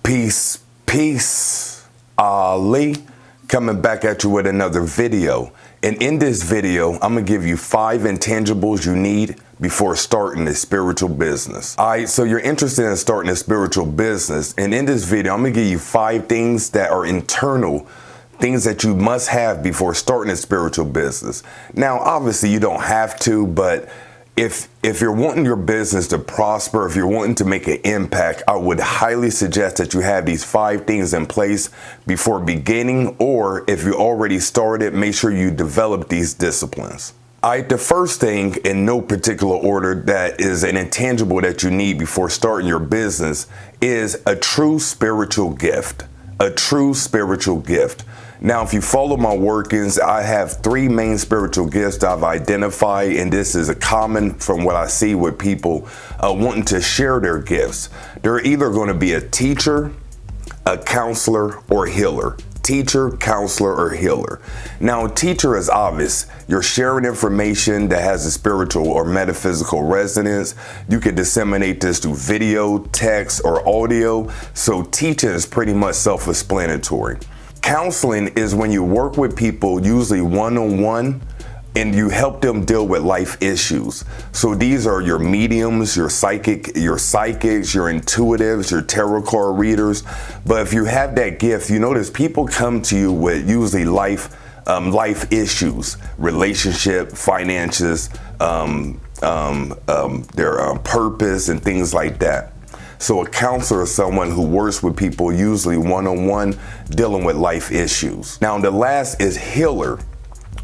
Peace, peace. Ali, coming back at you with another video. And in this video, I'm gonna give you 5 intangibles you need before starting a spiritual business. All right, so you're interested in starting a spiritual business. And in this video, I'm gonna give you 5 things that are internal, things that you must have before starting a spiritual business. Now, obviously you don't have to, but if you're wanting your business to prosper, if you're wanting to make an impact, I would highly suggest that you have these 5 things in place before beginning, or if you already started, make sure you develop these disciplines. All right, the first thing, in no particular order, that is an intangible that you need before starting your business is a true spiritual gift. A true spiritual gift. Now, if you follow my workings, I have 3 main spiritual gifts that I've identified, and this is a common from what I see with people wanting to share their gifts. They're either going to be a teacher, a counselor, or a healer. Teacher, counselor, or healer. Now, teacher is obvious. You're sharing information that has a spiritual or metaphysical resonance. You can disseminate this through video, text, or audio. So teaching is pretty much self-explanatory. Counseling is when you work with people, usually one-on-one, and you help them deal with life issues. So these are your mediums, your psychics, your intuitives, your tarot card readers. But if you have that gift, you notice people come to you with usually life issues, relationship, finances, their purpose, and things like that. So a counselor is someone who works with people, usually one-on-one, dealing with life issues. Now, the last is healer.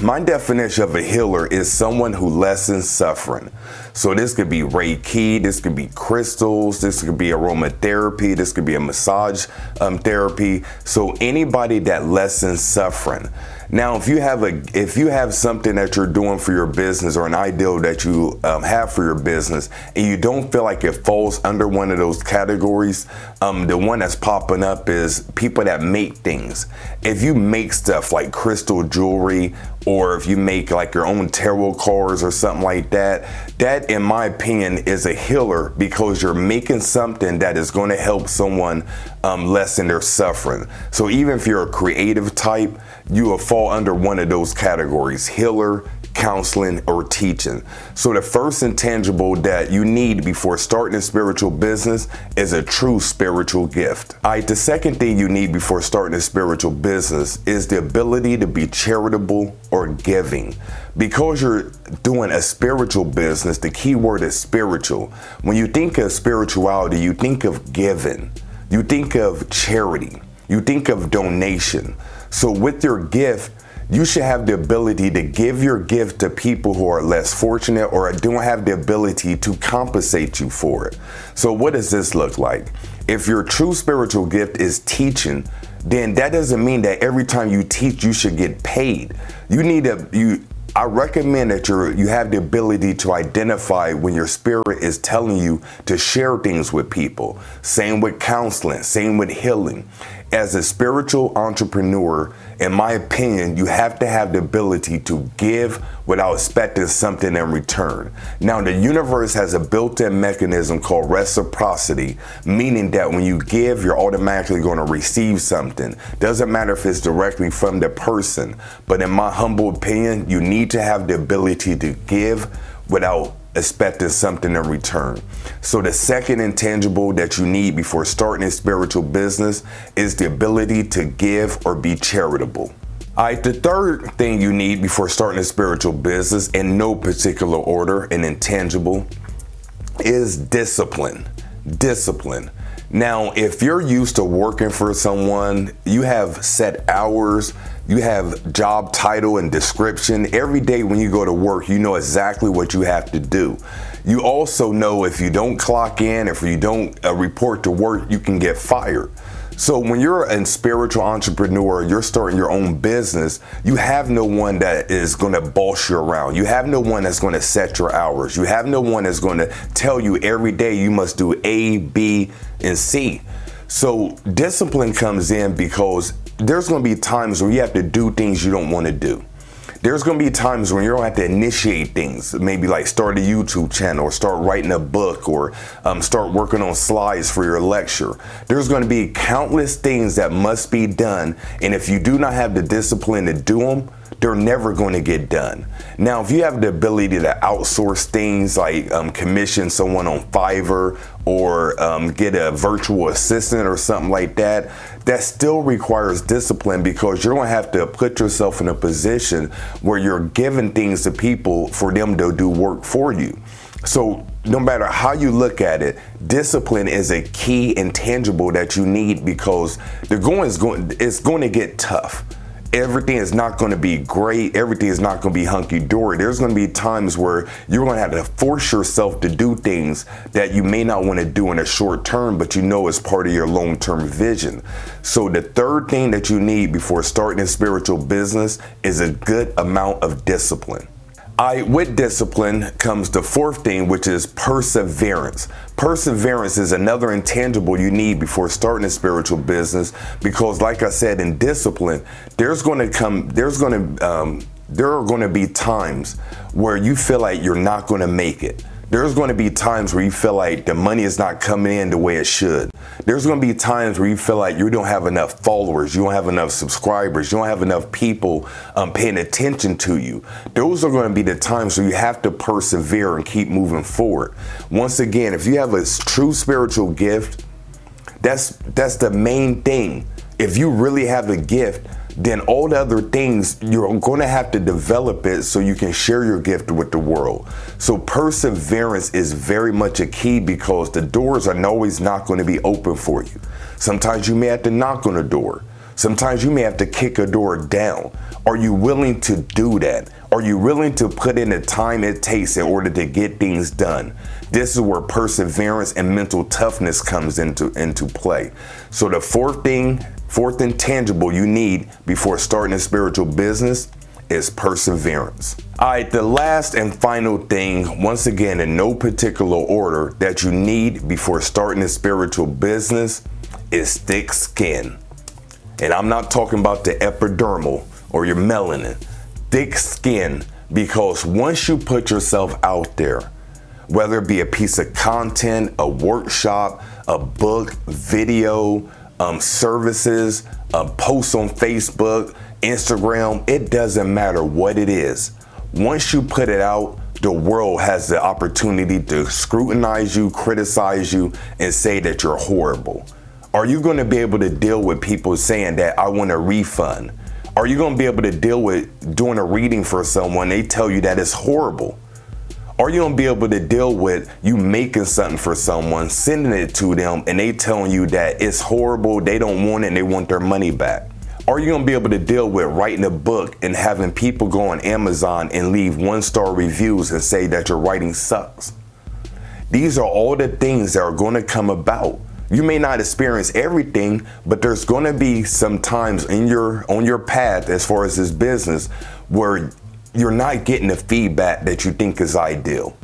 My definition of a healer is someone who lessens suffering. So this could be Reiki, this could be crystals, this could be aromatherapy, this could be a massage therapy. So anybody that lessens suffering. Now, if you have something that you're doing for your business, or an ideal that you have for your business, and you don't feel like it falls under one of those categories, the one that's popping up is people that make things. If you make stuff like crystal jewelry, or if you make like your own tarot cards or something like that, that in my opinion is a healer, because you're making something that is going to help someone lessen their suffering. So even if you're a creative type, you will fall under one of those categories: healer, counseling, or teaching. So the first intangible that you need before starting a spiritual business is a true spiritual gift. All right, the second thing you need before starting a spiritual business is the ability to be charitable or giving. Because you're doing a spiritual business, the key word is spiritual. When you think of spirituality, you think of giving, you think of charity, you think of donation. So with your gift, you should have the ability to give your gift to people who are less fortunate or don't have the ability to compensate you for it. So what does this look like? If your true spiritual gift is teaching, then that doesn't mean that every time you teach, you should get paid. I recommend that you have the ability to identify when your spirit is telling you to share things with people. Same with counseling, same with healing. As a spiritual entrepreneur, in my opinion, you have to have the ability to give without expecting something in return. Now, the universe has a built-in mechanism called reciprocity, meaning that when you give, you're automatically going to receive something. Doesn't matter if it's directly from the person, but in my humble opinion, you need to have the ability to give without expecting something in return. So the second intangible that you need before starting a spiritual business is the ability to give or be charitable. All right, the third thing you need before starting a spiritual business, in no particular order, an intangible, is discipline. Discipline. Now, if you're used to working for someone, you have set hours, you have job title and description. Every day when you go to work, you know exactly what you have to do. You also know if you don't clock in, if you don't report to work, you can get fired. So when you're a spiritual entrepreneur, you're starting your own business, you have no one that is going to boss you around. You have no one that's going to set your hours. You have no one that's going to tell you every day you must do A, B, and C. So discipline comes in because there's going to be times where you have to do things you don't want to do. There's going to be times when you're going to have to initiate things, maybe like start a YouTube channel or start writing a book or start working on slides for your lecture. There's going to be countless things that must be done. And if you do not have the discipline to do them, they're never going to get done. Now, if you have the ability to outsource things like commission someone on Fiverr or get a virtual assistant or something like that, that still requires discipline, because you're going to have to put yourself in a position where you're giving things to people for them to do work for you. So no matter how you look at it, discipline is a key intangible that you need, because it's going to get tough. Everything is not going to be great. Everything is not going to be hunky-dory. There's going to be times where you're going to have to force yourself to do things that you may not want to do in a short term, but you know is part of your long-term vision. So the third thing that you need before starting a spiritual business is a good amount of discipline. With discipline comes the fourth thing, which is perseverance. Perseverance is another intangible you need before starting a spiritual business, because like I said, in discipline, there are going to be times where you feel like you're not going to make it. There's going to be times where you feel like the money is not coming in the way it should. There's going to be times where you feel like you don't have enough followers, you don't have enough subscribers, you don't have enough people paying attention to you. Those are going to be the times where you have to persevere and keep moving forward. Once again, if you have a true spiritual gift, that's the main thing. If you really have the gift, then all the other things, you're going to have to develop it so you can share your gift with the world. So perseverance is very much a key, because the doors are always not going to be open for you. Sometimes you may have to knock on a door. Sometimes you may have to kick a door down. Are you willing to do that? Are you willing to put in the time it takes in order to get things done? This is where perseverance and mental toughness comes into play. So the fourth intangible you need before starting a spiritual business is perseverance. All right, the last and final thing, once again, in no particular order, that you need before starting a spiritual business is thick skin. And I'm not talking about the epidermal or your melanin. Thick skin, because once you put yourself out there, whether it be a piece of content, a workshop, a book, video, services, posts on Facebook, Instagram, it doesn't matter what it is. Once you put it out, the world has the opportunity to scrutinize you, criticize you, and say that you're horrible. Are you going to be able to deal with people saying that I want a refund? Are you going to be able to deal with doing a reading for someone, they tell you that it's horrible? Are you going to be able to deal with you making something for someone, sending it to them, and they telling you that it's horrible, they don't want it, and they want their money back? Are you going to be able to deal with writing a book and having people go on Amazon and leave 1-star reviews and say that your writing sucks? These are all the things that are going to come about. You may not experience everything, but there's going to be some times on your path as far as this business where you're not getting the feedback that you think is ideal.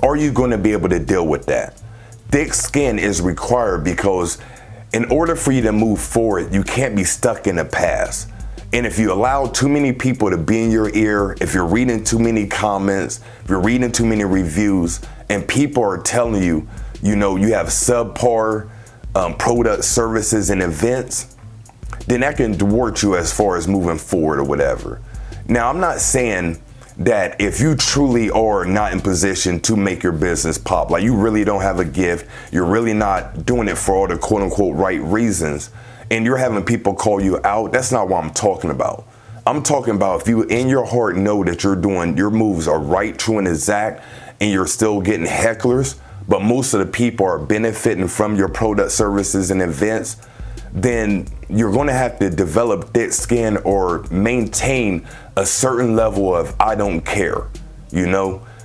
Are you going to be able to deal with that? Thick skin is required, because in order for you to move forward, you can't be stuck in the past. And if you allow too many people to be in your ear, if you're reading too many comments, if you're reading too many reviews, and people are telling you, you have subpar product, services, and events, then that can thwart you as far as moving forward or whatever. Now, I'm not saying that if you truly are not in position to make your business pop, like you really don't have a gift, you're really not doing it for all the quote unquote right reasons, and you're having people call you out, that's not what I'm talking about. I'm talking about if you in your heart know that you're doing your moves are right, true, and exact, and you're still getting hecklers, but most of the people are benefiting from your product, services, and events, then you're going to have to develop thick skin or maintain a certain level of I don't care,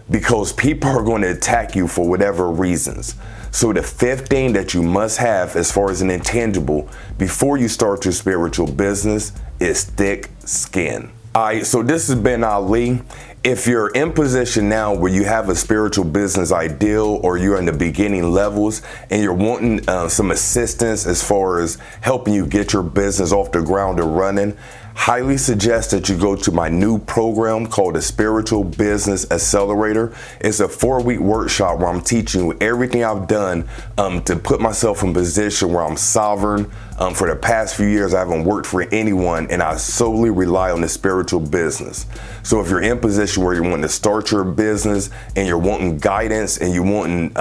because people are going to attack you for whatever reasons. So the fifth thing that you must have as far as an intangible before you start your spiritual business is thick skin. All right, so this has been Ali. If you're in position now where you have a spiritual business ideal, or you're in the beginning levels and you're wanting some assistance as far as helping you get your business off the ground and running, highly suggest that you go to my new program called the Spiritual Business Accelerator. It's a 4-week workshop where I'm teaching you everything I've done to put myself in a position where I'm sovereign. For the past few years, I haven't worked for anyone, and I solely rely on the spiritual business. So if you're in a position where you're wanting to start your business and you're wanting guidance and you're wanting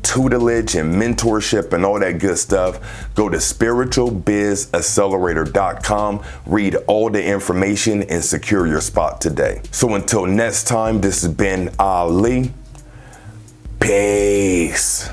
tutelage and mentorship and all that good stuff, go to spiritualbizaccelerator.com, read all the information, and secure your spot today. So until next time, this has been Ali. Peace.